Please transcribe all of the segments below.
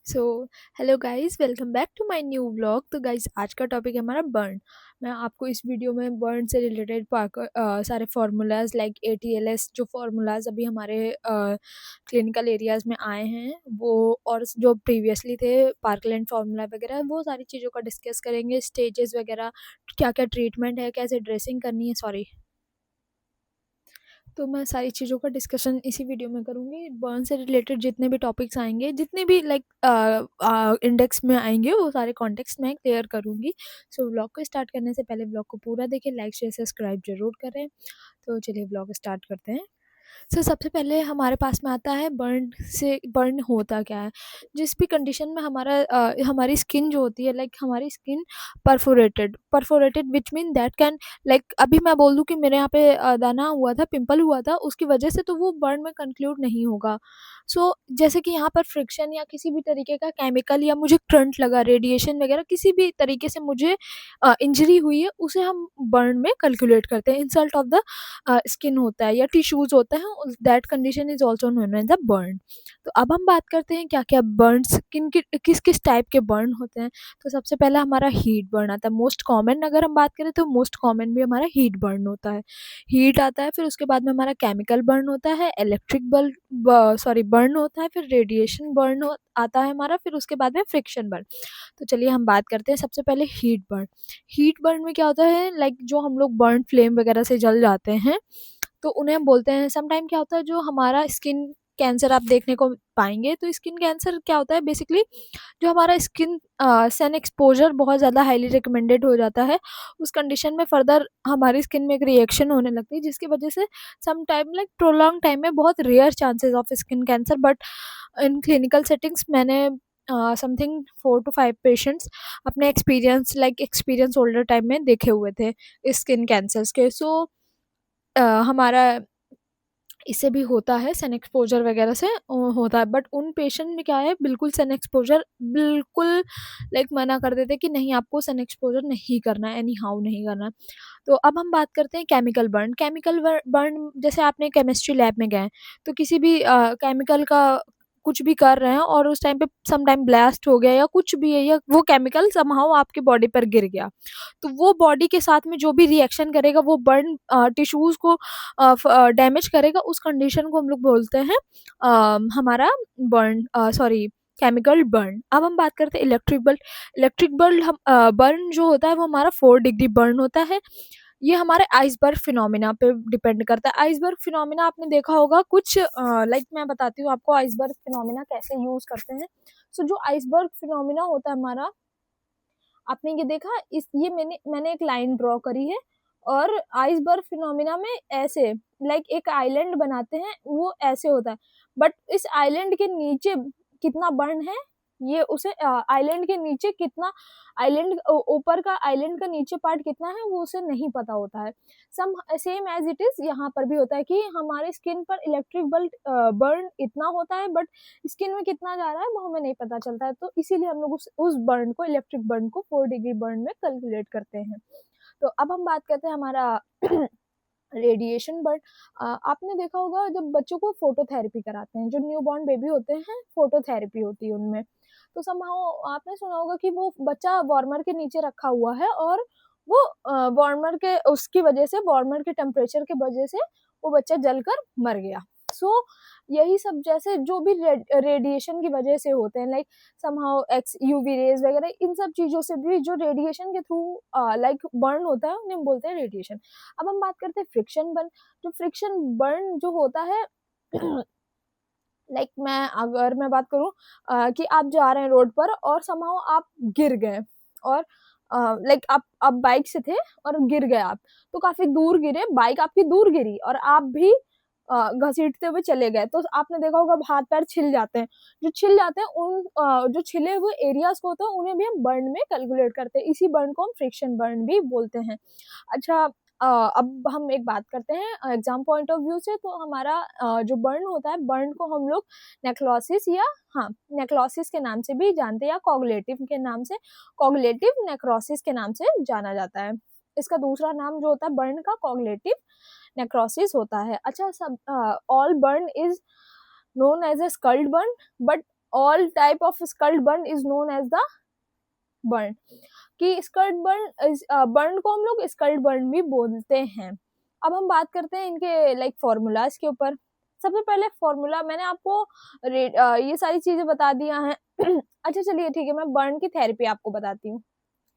So hello guys, welcome back to my new vlog. तो guys, आज का topic है हमारा बर्न। मैं आपको इस वीडियो में बर्न से रिलेटेड सारे फार्मूलाज लाइक ATLS जो फार्मूलाज अभी हमारे क्लिनिकल एरियाज में आए हैं वो, और जो प्रीवियसली थे पार्कलैंड फार्मूला वगैरह, वो सारी चीज़ों का डिस्कस करेंगे। स्टेजेस वगैरह, क्या क्या ट्रीटमेंट है, कैसे ड्रेसिंग करनी है, सॉरी। तो मैं सारी चीज़ों का डिस्कशन इसी वीडियो में करूँगी। बर्न से रिलेटेड जितने भी टॉपिक्स आएंगे, जितने भी लाइक इंडेक्स में आएंगे, वो सारे कॉन्टेक्स्ट में क्लियर करूँगी। सो व्लॉग को स्टार्ट करने से पहले व्लॉग को पूरा देखें, लाइक शेयर सब्सक्राइब जरूर करें। तो चलिए व्लॉग स्टार्ट करते हैं। सबसे पहले हमारे पास में आता है बर्न। से बर्न होता क्या है? जिस भी कंडीशन में हमारी स्किन जो होती है, लाइक हमारी skin perforated perforated which mean that can, like अभी मैं बोल दूं कि मेरे यहाँ पे दाना हुआ था, पिंपल हुआ था, उसकी वजह से तो वो बर्न में कंक्लूड नहीं होगा। जैसे कि यहाँ पर फ्रिक्शन या किसी भी तरीके का केमिकल, या मुझे करंट लगा, रेडिएशन वगैरह किसी भी तरीके से मुझे इंजरी हुई है, उसे हम बर्न में कैलकुलेट करते हैं। इंसल्ट ऑफ द स्किन होता है या टिश्यूज होता है, that condition is also known as the burn. तो अब हम बात करते हैं क्या क्या बर्न, स्किन के किस किस टाइप के बर्न होते हैं। तो सबसे पहला हमारा हीट बर्न आता है। मोस्ट कॉमन अगर हम बात करें तो मोस्ट कॉमन भी हमारा हीट बर्न होता है। हीट आता है, फिर उसके बाद में हमारा केमिकल बर्न होता है, इलेक्ट्रिक बर्न होता है, फिर रेडिएशन बर्न आता है हमारा, फिर उसके बाद में फ्रिक्शन बर्न। तो चलिए हम बात करते हैं सबसे पहले हीट बर्न। हीट बर्न में क्या होता है, लाइक जो हम लोग बर्न फ्लेम वगैरह से जल जाते हैं, तो उन्हें हम बोलते हैं। समटाइम क्या होता है, जो हमारा स्किन कैंसर आप देखने को पाएंगे, तो स्किन कैंसर क्या होता है बेसिकली, जो हमारा स्किन सन एक्सपोजर बहुत ज़्यादा हाईली रिकमेंडेड हो जाता है। उस कंडीशन में फर्दर हमारी स्किन में एक रिएक्शन होने लगती है, जिसकी वजह से some time like prolong time में बहुत rare chances of skin cancer. But in clinical settings मैंने समथिंग 4 to 5 पेशेंट्स अपने एक्सपीरियंस ओल्डर टाइम में देखे हुए थे स्किन कैंसर्स के। हमारा इससे भी होता है, सन एक्सपोजर वगैरह से होता है। बट उन पेशेंट में क्या है, बिल्कुल सन एक्सपोजर बिल्कुल लाइक मना कर देते कि नहीं, आपको सन एक्सपोजर नहीं करना है, एनी हाउ नहीं करना है। तो अब हम बात करते हैं केमिकल बर्न। केमिकल बर्न, जैसे आपने केमिस्ट्री लैब में गए तो किसी भी केमिकल का कुछ भी कर रहे हैं, और उस टाइम पे सम टाइम ब्लास्ट हो गया या कुछ भी है, या वो केमिकल समहाउ आपके बॉडी पर गिर गया, तो वो बॉडी के साथ में जो भी रिएक्शन करेगा, वो बर्न टिश्यूज को डैमेज करेगा। उस कंडीशन को हम लोग बोलते हैं हमारा बर्न, सॉरी, केमिकल बर्न। अब हम बात करते हैं इलेक्ट्रिक बर्न। इलेक्ट्रिक बर्न हम बर्न जो होता है वो हमारा 4 डिग्री बर्न होता है। ये हमारे आइसबर्ग फिनोमिना पे डिपेंड करता है। आइसबर्ग फिनोमिना आपने देखा होगा कुछ, लाइक मैं बताती हूँ आपको आइसबर्ग फिनोमिना कैसे यूज करते हैं। जो आइसबर्ग फिनोमिना होता है हमारा, आपने ये देखा, इस ये मैंने एक लाइन ड्रॉ करी है, और आइसबर्ग फिनोमिना में ऐसे लाइक एक आइलैंड बनाते हैं, वो ऐसे होता है। बट इस आइलैंड के नीचे कितना बर्न है, ये उसे आइलैंड के नीचे कितना, आइलैंड ऊपर का, आइलैंड का नीचे पार्ट कितना है, वो उसे नहीं पता होता है। सम सेम एज इट इज यहाँ पर भी होता है कि हमारे स्किन पर इलेक्ट्रिक बर्न इतना होता है, बट स्किन में कितना जा रहा है वो हमें नहीं पता चलता है। तो इसीलिए हम लोग उस बर्न को, इलेक्ट्रिक बर्न को 4 डिग्री बर्न में कैलकुलेट करते हैं। तो अब हम बात करते हैं हमारा रेडिएशन बर्न। आपने देखा होगा जब बच्चों को फोटोथेरेपी कराते हैं, जो न्यू बॉर्न बेबी होते हैं, फोटोथेरेपी होती है उनमें। तो समहाउ आपने सुना होगा कि वो बच्चा वार्मर के नीचे रखा हुआ है, और वो वार्मर के उसकी वजह से, वार्मर के टेम्परेचर के वजह से वो बच्चा जलकर मर गया। यही सब जैसे जो भी रेडिएशन की वजह से होते हैं, like somehow x UV rays वगैरह, इन सब चीजों से भी जो रेडिएशन के थ्रू लाइक बर्न होता है, उन्हें हम बोलते हैं रेडिएशन। अब हम बात करते हैं फ्रिक्शन बर्न। जो फ्रिक्शन बर्न जो होता है लाइक अगर मैं बात करूं कि आप जा रहे हैं रोड पर और समहाउ आप गिर गए, और लाइक आप बाइक से थे और गिर गए आप, तो काफी दूर गिरे, बाइक आपकी दूर गिरी और आप भी घसीटते हुए चले गए, तो आपने देखा होगा हाथ पैर छिल जाते हैं। जो छिल जाते हैं उन जो छिले हुए एरियाज को होता है, उन्हें भी हम बर्न में कैलकुलेट करते हैं। इसी बर्न को हम फ्रिक्शन बर्न भी बोलते हैं। अच्छा, अब हम एक बात करते हैं एग्जाम पॉइंट ऑफ व्यू से। तो हमारा जो बर्न होता है, बर्न को हम लोग नेक्रोसिस या, हाँ, नेक्रोसिस के नाम से भी जानते हैं, या कॉगुलेटिव के नाम से, कॉगुलेटिव नेक्रोसिस के नाम से जाना जाता है। इसका दूसरा नाम जो होता है बर्न का, कॉगुलेटिव नेक्रोसिस होता है। अच्छा, सब all burn is known as a scald burn, but all type of scald burn is known as the burn, कि स्कल्ड बर्न को हम लोग स्कल्ड बर्न भी बोलते हैं। अब हम बात करते हैं इनके लाइक फॉर्मूलाज के ऊपर। सबसे पहले फॉर्मूला मैंने आपको ये सारी चीजें बता दिया है। अच्छा चलिए ठीक है, मैं बर्न की थेरेपी आपको बताती हूँ।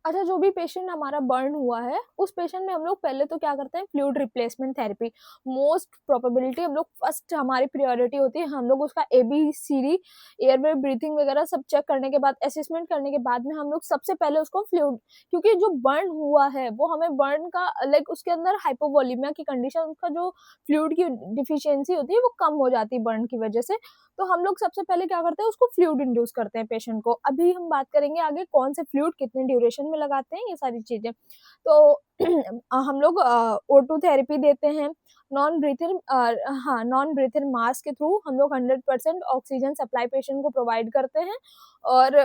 अच्छा, जो भी पेशेंट हमारा बर्न हुआ है उस पेशेंट में हम लोग पहले तो क्या करते हैं, fluid replacement therapy. Most probability हम लोग फर्स्ट, हमारी प्रायोरिटी होती है, हम लोग उसका ABCD एयरवे ब्रीथिंग वगैरह सब चेक करने के बाद, असेसमेंट करने के बाद में हम लोग सबसे पहले उसको फ्लूइड, क्योंकि जो बर्न हुआ है वो हमें बर्न का लाइक उसके अंदर हाइपोवोलीमिया की कंडीशन, उसका जो फ्लूइड की डिफिशियंसी होती है वो कम हो जाती है बर्न की वजह से। तो हम लोग सबसे पहले क्या करते हैं, उसको फ्लूइड इंड्यूस करते हैं पेशेंट को। अभी हम बात करेंगे आगे कौन से फ्लूइड कितने ड्यूरेशन में लगाते हैं, ये सारी चीजें। तो हम लोग O2 थेरेपी देते हैं, नॉन ब्रीथिंग, हाँ नॉन ब्रीथिंग मास्क के थ्रू हम लोग 100% ऑक्सीजन सप्लाई पेशेंट को प्रोवाइड करते हैं। और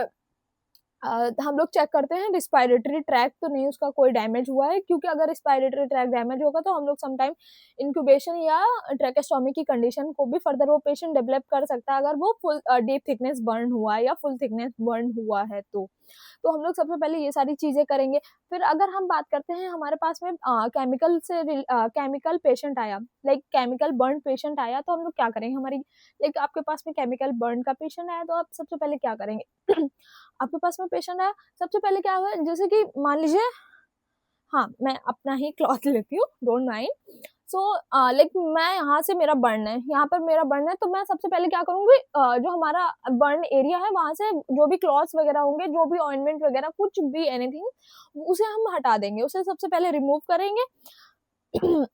हम लोग चेक करते हैं रिस्पायरेटरी ट्रैक तो नहीं उसका कोई डैमेज हुआ है, क्योंकि अगर रिस्पायरेटरी ट्रैक डैमेज होगा तो हम लोग समटाइम इंक्यूबेशन या ट्रैकेस्टोमी की कंडीशन को भी फर्दर वो पेशेंट डेवलप कर सकता है, अगर वो फुल डीप थिकनेस बर्न हुआ है या फुल थिकनेस बर्न हुआ है तो हम लोग सबसे पहले ये सारी चीजें करेंगे। फिर अगर हम बात करते हैं, हमारे पास में केमिकल से केमिकल पेशेंट आया, लाइक केमिकल बर्न पेशेंट आया, तो हम लोग क्या करेंगे, हमारी लाइक आपके पास में केमिकल बर्न का पेशेंट आया तो आप सबसे पहले क्या करेंगे। आपके पास में पेशेंट आया, सबसे पहले क्या हुआ, जैसे कि मान लीजिए, हाँ मैं अपना ही क्लॉथ लेती हूँ, डोंट माइंड। सो लाइक मैं यहाँ से, मेरा बर्न है, यहाँ पर मेरा बर्न है, तो मैं सबसे पहले क्या करूंगी, जो हमारा बर्न एरिया है वहां से जो भी क्लॉथ्स वगैरह होंगे, जो भी ऑइंटमेंट वगैरह, कुछ भी एनीथिंग, उसे हम हटा देंगे, उसे सबसे पहले रिमूव करेंगे।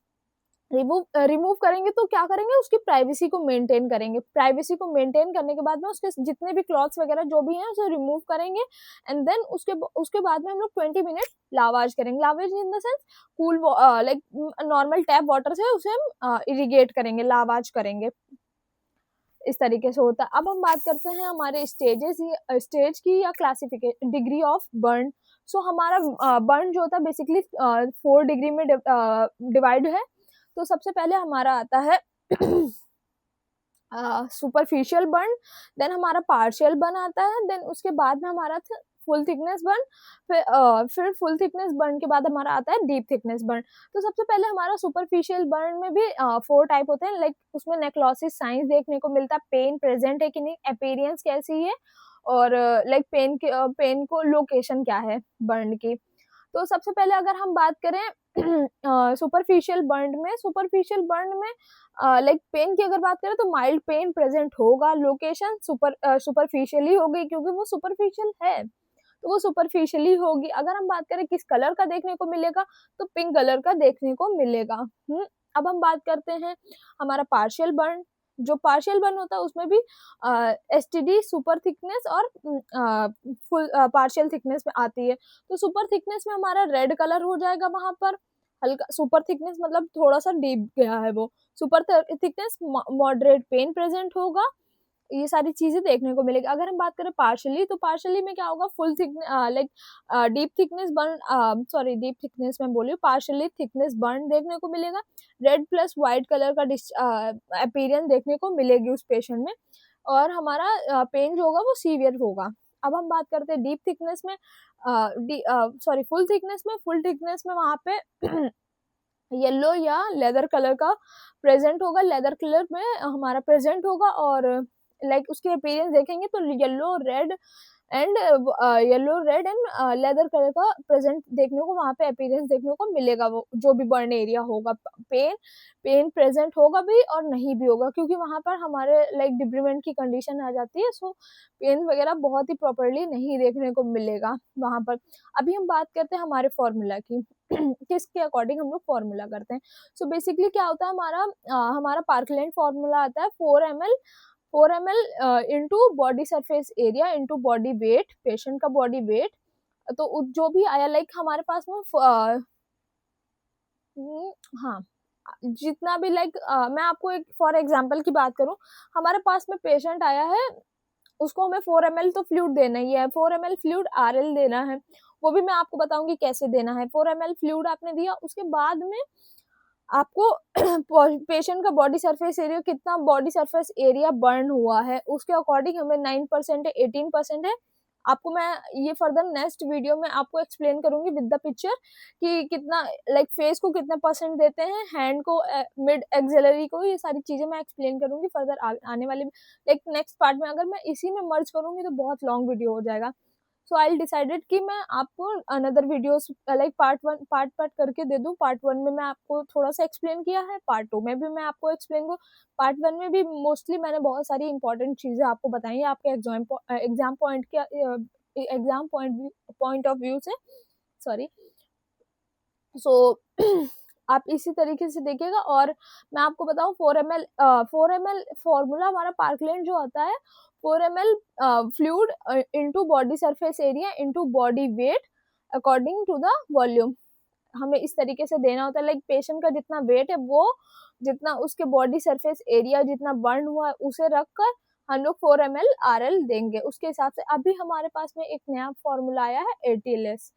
रिमूव करेंगे तो क्या करेंगे, उसकी प्राइवेसी को मेंटेन करेंगे। प्राइवेसी को मेंटेन करने के बाद में उसके जितने भी क्लॉथ्स वगैरह जो भी हैं उसे रिमूव करेंगे। एंड देन उसके बाद में हम लोग 20 मिनट लावाज करेंगे। Lavage in the sense cool, like normal tap water से उसे हम इरिगेट करेंगे, लावाज करेंगे, इस तरीके से होता है। अब हम बात करते हैं हमारे स्टेज की या क्लासिफिकेशन डिग्री ऑफ बर्न। सो हमारा बर्न जो होता है बेसिकली 4 डिग्री में डिवाइड है। तो सबसे पहले हमारा आता है सुपरफिशियल बर्न, देन हमारा पार्शियल बर्न आता है, देन उसके बाद में हमारा फुल थिकनेस बर्न, फिर फुल थिकनेस बर्न के बाद हमारा आता है डीप थिकनेस बर्न। तो सबसे पहले हमारा सुपरफिशियल बर्न में भी 4 टाइप होते हैं, लाइक उसमें नेक्रोसिस साइंस देखने को मिलता है, पेन प्रेजेंट है कि नहीं, अपीयरेंस कैसी है, और लाइक पेन को लोकेशन क्या है बर्न की। तो सबसे पहले अगर हम बात करें सुपरफिशियल बर्न में लाइक पेन की अगर बात करें तो माइल्ड पेन प्रेजेंट होगा, लोकेशन सुपरफिशियली होगी, क्योंकि वो सुपरफिशियल है तो वो सुपरफिशियली होगी। अगर हम बात करें किस कलर का देखने को मिलेगा, तो पिंक कलर का देखने को मिलेगा। अब हम बात करते हैं हमारा पार्शियल बर्न। जो पार्शियल बर्न होता है उसमें भी STD सुपर थिकनेस और फुल पार्शियल थिकनेस में आती है। तो सुपर थिकनेस में हमारा रेड कलर हो जाएगा, वहां पर हल्का सुपर थिकनेस मतलब थोड़ा सा डीप गया है वो। Super thickness moderate pen present होगा, ये सारी चीजें देखने को मिलेगी। अगर हम बात करें पार्शली, तो पार्शली में क्या होगा, full thickness like deep thickness burn, sorry deep thickness में बोलिए, पार्शली थिकनेस बर्न देखने को मिलेगा। रेड प्लस व्हाइट कलर का अपीयरेंस देखने को मिलेगी उस पेशेंट में, और हमारा पेन जो होगा वो सीवियर होगा। अब हम बात करते हैं डीप थिकनेस में, सॉरी फुल थिकनेस में वहां पे येलो या लेदर कलर का प्रेजेंट होगा, लेदर कलर में हमारा प्रेजेंट होगा, और लाइक उसके अपीयरेंस देखेंगे तो yellow red and leather colour का प्रेजेंट देखने को वहां पे अपीयरेंस देखने को मिलेगा, वो जो भी बर्न एरिया होगा। पेन प्रेजेंट होगा भी और नहीं भी होगा, क्योंकि वहां पर हमारे लाइक डिब्रीमेंट की कंडीशन आ जाती है, सो पेन वगैरह बहुत ही प्रॉपरली नहीं देखने को मिलेगा वहां पर। अभी हम बात करते हैं हमारे फॉर्मूला की किसके अकॉर्डिंग हम लोग फॉर्मूला करते हैं। सो बेसिकली क्या होता है, हमारा पार्कलैंड फॉर्मूला आता है 4 ml into body surface area into body weight, patient का बॉडी वेट। तो जो भी आया लाइक हमारे पास में हाँ जितना भी लाइक मैं आपको एक फॉर एग्जांपल की बात करूं, हमारे पास में पेशेंट आया है, उसको हमें 4 ml तो फ्लूइड देना ही है, 4 ml फ्लूइड RL देना है, वो भी मैं आपको बताऊंगी कैसे देना है। 4 ml फ्लूइड आपने दिया, उसके बाद में आपको पेशेंट का बॉडी सरफेस एरिया, कितना बॉडी सरफेस एरिया बर्न हुआ है, उसके अकॉर्डिंग हमें 9% है, 18% है। आपको मैं ये फर्दर नेक्स्ट वीडियो में आपको एक्सप्लेन करूंगी विद द पिक्चर कि कितना लाइक फेस को कितने परसेंट देते हैं, हैंड को, मिड एक्सिलरी को, ये सारी चीजें मैं एक्सप्लेन करूंगी फर्दर आने वाले लाइक नेक्स्ट पार्ट में। अगर मैं इसी में मर्ज करूंगी तो बहुत लॉन्ग वीडियो हो जाएगा। सो आई डिसाइडेड कि मैं आपको अनदर वीडियोस लाइक पार्ट करके दे दूं। पार्ट 1 में मैं आपको थोड़ा सा एक्सप्लेन किया है, पार्ट 2 में भी मैं आपको एक्सप्लेन करूँ। पार्ट 1 में भी मोस्टली मैंने बहुत सारी इंपॉर्टेंट चीजें आपको बताई है आपके एग्जाम पॉइंट के एग्जाम पॉइंट ऑफ व्यू से, सॉरी। सो आप इसी तरीके से देखिएगा। और मैं आपको बताऊं 4 ml फॉर्मूला हमारा पार्कलेंट जो आता है, 4 ml fluid into body surface area into body weight according to the volume, हमें इस तरीके से देना होता है। लाइक पेशेंट का जितना वेट है वो जितना उसके बॉडी सरफेस एरिया जितना बर्न हुआ है उसे रखकर हम लोग 4 ml RL देंगे। उसके हिसाब से अभी हमारे पास में एक नया फॉर्मूला आया है ATLS,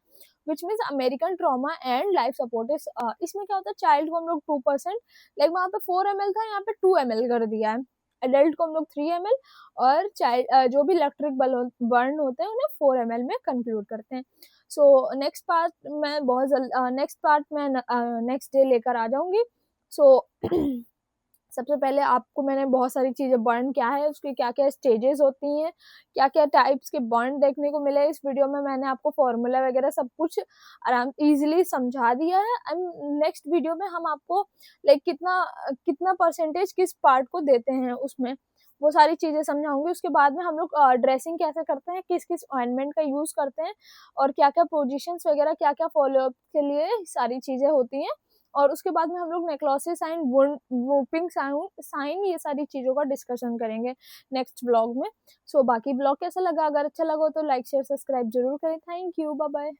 which means American trauma and life support. इसमें क्या होता है, चाइल्ड को हम लोग 2%, लाइक वहाँ पे 4 ml था, यहाँ पे 2 ml कर दिया है। एडल्ट को हम लोग 3 ml, और चाइल्ड जो भी इलेक्ट्रिक बर्न होते हैं उन्हें 4 ml में कंक्लूड करते हैं। सो नेक्स्ट पार्ट मैं बहुत जल्द नेक्स्ट पार्ट में नेक्स्ट डे लेकर आ जाऊंगी। सो सबसे पहले आपको मैंने बहुत सारी चीज़ें, बर्न क्या है, उसके क्या क्या स्टेजेस होती हैं, क्या क्या टाइप्स के बर्न देखने को मिले इस वीडियो में, मैंने आपको फॉर्मूला वगैरह सब कुछ आराम इजीली समझा दिया है। एंड नेक्स्ट वीडियो में हम आपको लाइक कितना कितना परसेंटेज किस पार्ट को देते हैं उसमें, वो सारी चीज़ें समझाऊंगी। उसके बाद में हम लोग ड्रेसिंग कैसे करते हैं, किस किस ऑइंटमेंट का यूज़ करते हैं, और क्या क्या पोजिशंस वगैरह क्या क्या फॉलोअप के लिए सारी चीज़ें होती हैं। और उसके बाद में हम लोग नेक्रोसिस साइन, वुंपिंग साइन, ये सारी चीज़ों का डिस्कशन करेंगे नेक्स्ट ब्लॉग में। सो बाकी ब्लॉग कैसा लगा, अगर अच्छा लगा तो लाइक शेयर सब्सक्राइब जरूर करें। Thank you, bye bye.